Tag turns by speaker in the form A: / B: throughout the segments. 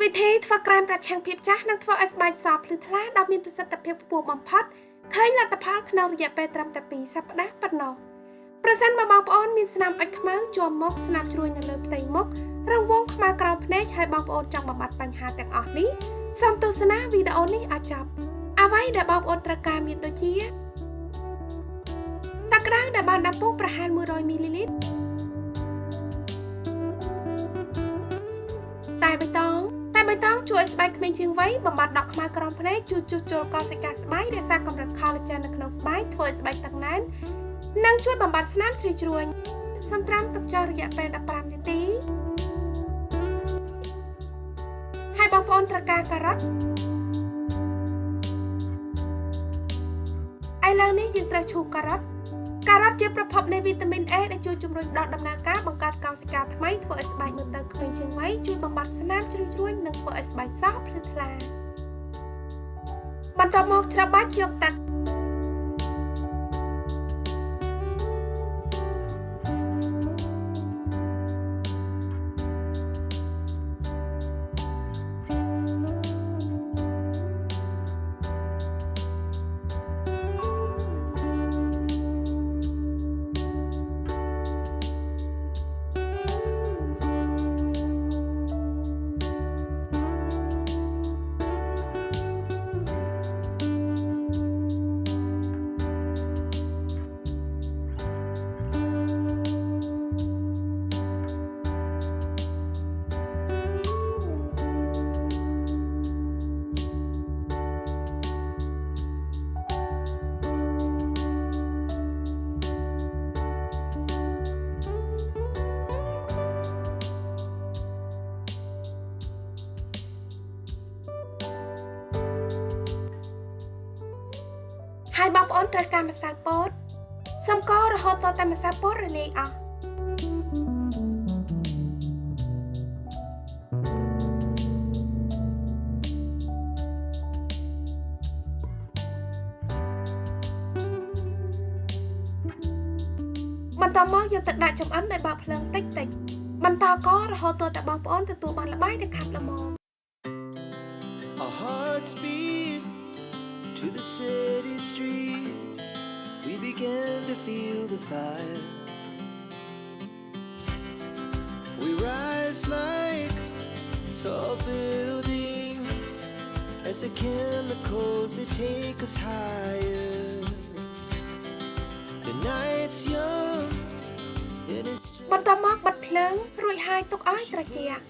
A: វិធីធ្វើក្រែមប្រឆាំងភាពចាស់និងធ្វើឲ្យស្បែកសភ្លឺថ្លាដ៏មានប្រសិទ្ធភាពខ្ពស់បំផុតឃើញលទ្ធផលក្នុងរយៈពេលត្រឹមតែ2សប្តាហ៍ប៉ុណ្ណោះប្រសិនបើបងប្អូនមានស្នាមអុចខ្មៅជាប់មុខស្នាមជ្រួញនៅលើផ្ទៃមុខរង្វង់ខ្មៅក្រោមភ្នែកហើយបងប្អូនចង់បំបត្តិបញ្ហាទាំងអស់នេះសូមទស្សនាវីដេអូនេះឲ្យចប់អ្វីដែលបងប្អូនត្រូវការមានដូចជាទឹកក្តៅដែលបានដាក់ពុះប្រហែល100មីលីលីត្រតែបៃតងជួយស្បែកក្មេងជាងវ័យបំបត្តិដក់ខ្មៅក្រោមភ្នែកជួយជួសជុលកោសិកាស្បែករក្សាកម្រិត collagen នៅក្នុងស្បែកធ្វើឲ្យស្បែកតឹងណែននិងជួយបំបត្តិស្នាមជ្រួញសំត្រាំទឹកចោលរយៈពេល15នាទីហើយបងប្អូនត្រូវការការ៉ុតឥឡូវនេះយើងត្រូវឈូសការ៉ុតជាប្រភពនៃវីតាមីន A ដែលជួយជំរុញដល់ដំណើរការបង្កើតកោសិកាថ្មីធ្វើឲ្យស្បែកមើលទៅក្មេងជាងវ័យជួយបំបត្តិស្នាមជ្រួញនិងធ្វើឲ្យស្បែកសភ្លឺថ្លាបន្ទាប់មកច្របាច់យកទឹកហើយបងប្អូនត្រូវការម្សៅពោតសូមកោរហូតដល់តែម្សៅពោតរលាយអស់បន្តមកយកទឹកដាក់ចម្អិនដោយបើកភ្លើងតិចបន្តកោរហូតដល់តែបងប្អូនទទួលបានល្បាយដែលខាប់ល្មម
B: To the city streets, we began to feel the fire. We rise like tall buildings as the chemicals they take us higher. The night's young, it is just
A: បន្តមកបិទភ្លើងរួចហើយទុកឲ្យត្រជាក់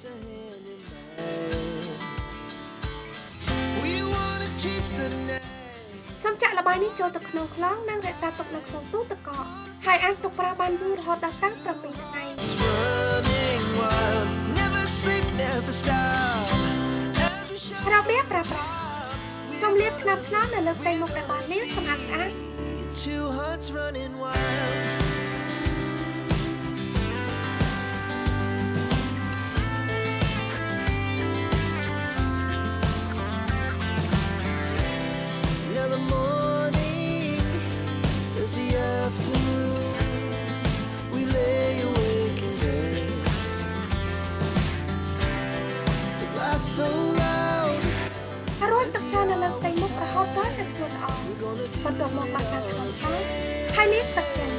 A: សូមចាក់ល្បាយនេះចូលទៅក្នុងខ្លងនិងរក្សាទុកនៅក្នុងទូទឹកកកហើយអាចទុកប្រើបានយូររហូតដល់តាំង7ថ្ងៃរបៀបប្រើប្រាស់សូមលាបថ្នាំថ្នមនៅលើផ្ទៃមុខដែលបានលាបសម្អាតស្អាតរួចទឹកចូលនៅលើផ្ទៃមុខរហូតដល់តែស្ងួតល្អបន្ទាប់មកបាសាថ្នមៗហើយលាបទឹកចេញ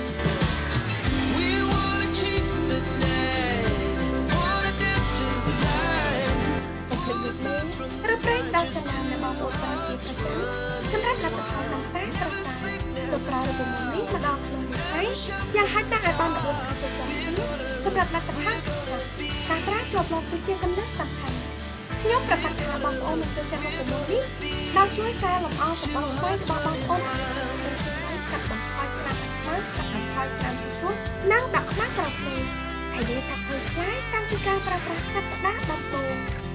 A: រប្រេងដល់សណ្ដាននៅបងប្អូនបានជាប្រចាំសម្រាប់លទ្ធផលតាមតែប្រសាសូមប្រើរបបនេះម្ដងក្នុងមួយថ្ងៃយ៉ាងហោចណាស់ឲ្យបាន14ខែចូលចិត្តគ្នាសម្រាប់លទ្ធផលការប្រើជាប់មកគឺជាគន្លឹះសំខាន់ខ្ញុំប្រកាសថាបងប្អូននឹងចូលចិត្តមុខម្ហូបនេះដោយជួយកែលម្អសម្បត្តិស្បែករបស់បងប្អូនឲ្យមានកាត់បន្ថយស្នាមខ្មៅកាត់បន្ថយស្នាមជ្រួញនិងដកខ្មៅក្រោមភ្នែកហើយវាថាឃើញខ្លាយតាំងពីការប្រើប្រាស់សប្តាហ៍ដំបូង